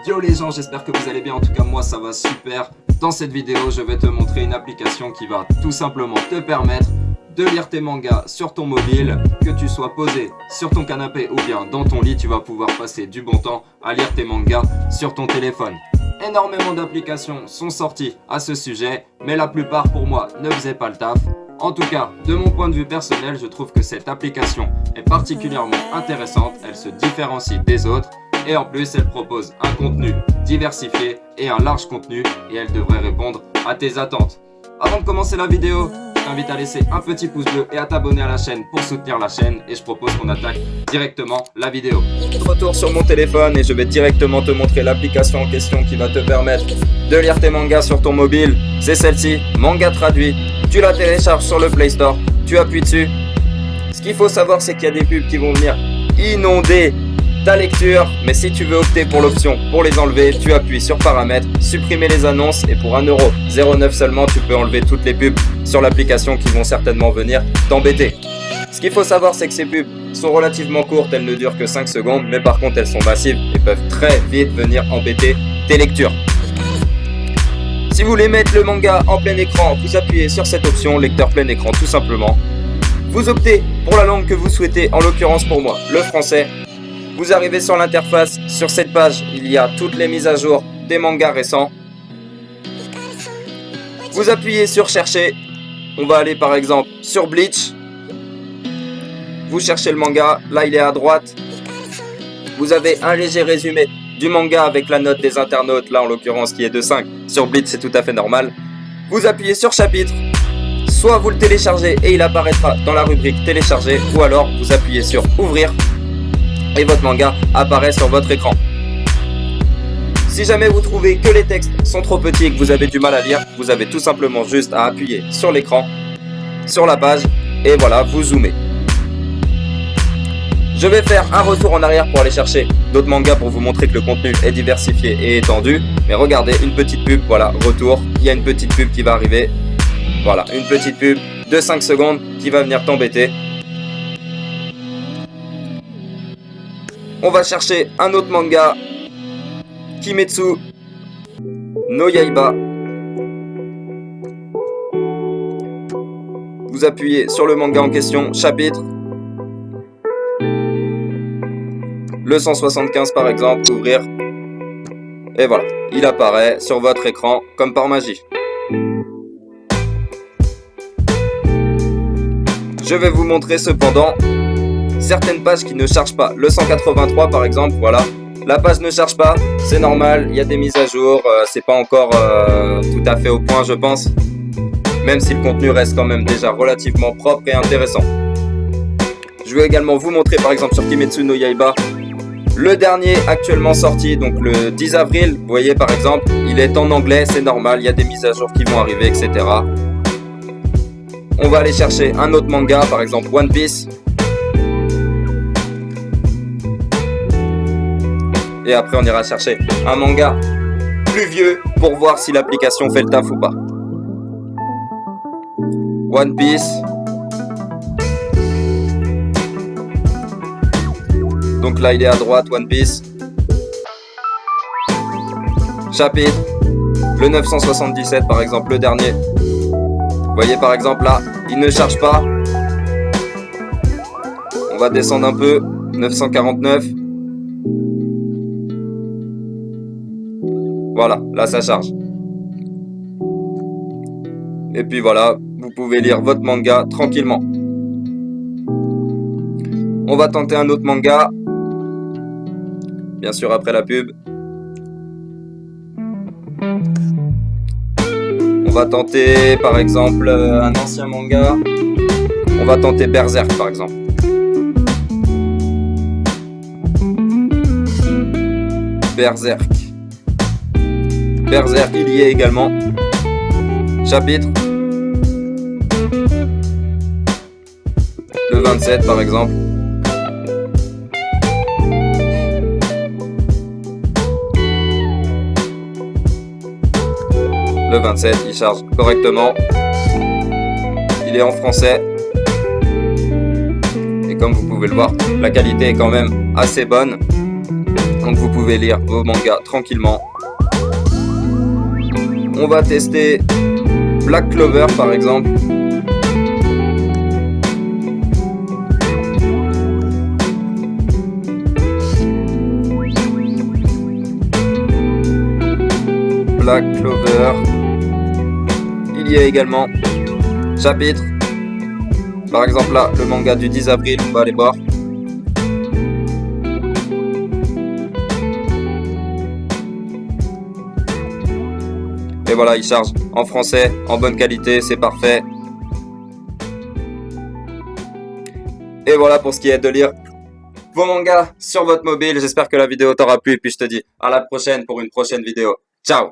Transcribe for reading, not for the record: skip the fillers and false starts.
Yo les gens, j'espère que vous allez bien, en tout cas moi ça va super. Dans cette vidéo, je vais te montrer une application qui va tout simplement te permettre de lire tes mangas sur ton mobile. Que tu sois posé sur ton canapé ou bien dans ton lit, tu vas pouvoir passer du bon temps à lire tes mangas sur ton téléphone. Énormément d'applications sont sorties à ce sujet, mais la plupart pour moi ne faisaient pas le taf. En tout cas, de mon point de vue personnel, je trouve que cette application est particulièrement intéressante, elle se différencie des autres et en plus elle propose un contenu diversifié et un large contenu et elle devrait répondre à tes attentes. Avant de commencer la vidéo, je t'invite à laisser un petit pouce bleu et à t'abonner à la chaîne pour soutenir la chaîne et je propose qu'on attaque directement la vidéo. Retour sur mon téléphone et je vais directement te montrer l'application en question qui va te permettre de lire tes mangas sur ton mobile. C'est celle-ci, Manga Traduit. Tu la télécharges sur le Play Store, tu appuies dessus. Ce qu'il faut savoir, c'est qu'il y a des pubs qui vont venir inonder ta lecture, mais si tu veux opter pour l'option pour les enlever, tu appuies sur paramètres, supprimer les annonces et pour 1,09€ seulement, tu peux enlever toutes les pubs sur l'application qui vont certainement venir t'embêter. Ce qu'il faut savoir, c'est que ces pubs sont relativement courtes, elles ne durent que 5 secondes, mais par contre elles sont massives et peuvent très vite venir embêter tes lectures. Si vous voulez mettre le manga en plein écran, vous appuyez sur cette option, lecteur plein écran tout simplement. Vous optez pour la langue que vous souhaitez, en l'occurrence pour moi, le français. Vous arrivez sur l'interface, sur cette page, il y a toutes les mises à jour des mangas récents. Vous appuyez sur chercher, on va aller par exemple sur Bleach. Vous cherchez le manga, là il est à droite. Vous avez un léger résumé du manga avec la note des internautes, là en l'occurrence qui est de 5. Sur Bleach c'est tout à fait normal. Vous appuyez sur chapitre, soit vous le téléchargez et il apparaîtra dans la rubrique télécharger, ou alors vous appuyez sur ouvrir et votre manga apparaît sur votre écran. Si jamais vous trouvez que les textes sont trop petits et que vous avez du mal à lire, vous avez tout simplement juste à appuyer sur l'écran, sur la page, et voilà, vous zoomez. Je vais faire un retour en arrière pour aller chercher d'autres mangas pour vous montrer que le contenu est diversifié et étendu. Mais regardez, une petite pub, voilà, retour, il y a une petite pub qui va arriver. Voilà, une petite pub de 5 secondes qui va venir t'embêter. On va chercher un autre manga, Kimetsu no Yaiba. Vous appuyez sur le manga en question, chapitre. Le 175 par exemple, ouvrir. Et voilà, il apparaît sur votre écran comme par magie. Je vais vous montrer cependant certaines pages qui ne chargent pas. Le 183 par exemple, voilà. La page ne charge pas, c'est normal, il y a des mises à jour, c'est pas encore tout à fait au point je pense. Même si le contenu reste quand même déjà relativement propre et intéressant. Je vais également vous montrer par exemple sur Kimetsu no Yaiba, le dernier actuellement sorti, donc le 10 avril, vous voyez par exemple, il est en anglais, c'est normal, il y a des mises à jour qui vont arriver, etc. On va aller chercher un autre manga, par exemple One Piece. Et après on ira chercher un manga plus vieux pour voir si l'application fait le taf ou pas. One Piece. Donc là il est à droite, One Piece. Chapitre, le 977 par exemple, le dernier. Vous voyez par exemple là, il ne charge pas. On va descendre un peu, 949. Voilà, là ça charge. Et puis voilà, vous pouvez lire votre manga tranquillement. On va tenter un autre manga. Bien sûr après la pub. On va tenter par exemple un ancien manga. On va tenter Berserk par exemple. Berserk, il y est également. Chapitre. Le 27 par exemple. Le 27, il charge correctement. Il est en français. Et comme vous pouvez le voir, la qualité est quand même assez bonne. Donc vous pouvez pouvez lire vos mangas tranquillement. On va tester Black Clover par exemple. Black Clover. Il y a également chapitre. Par exemple là, le manga du 10 avril, on va aller voir. Et voilà, il charge en français, en bonne qualité, c'est parfait. Et voilà pour ce qui est de lire vos mangas sur votre mobile. J'espère que la vidéo t'aura plu et puis je te dis à la prochaine pour une prochaine vidéo. Ciao!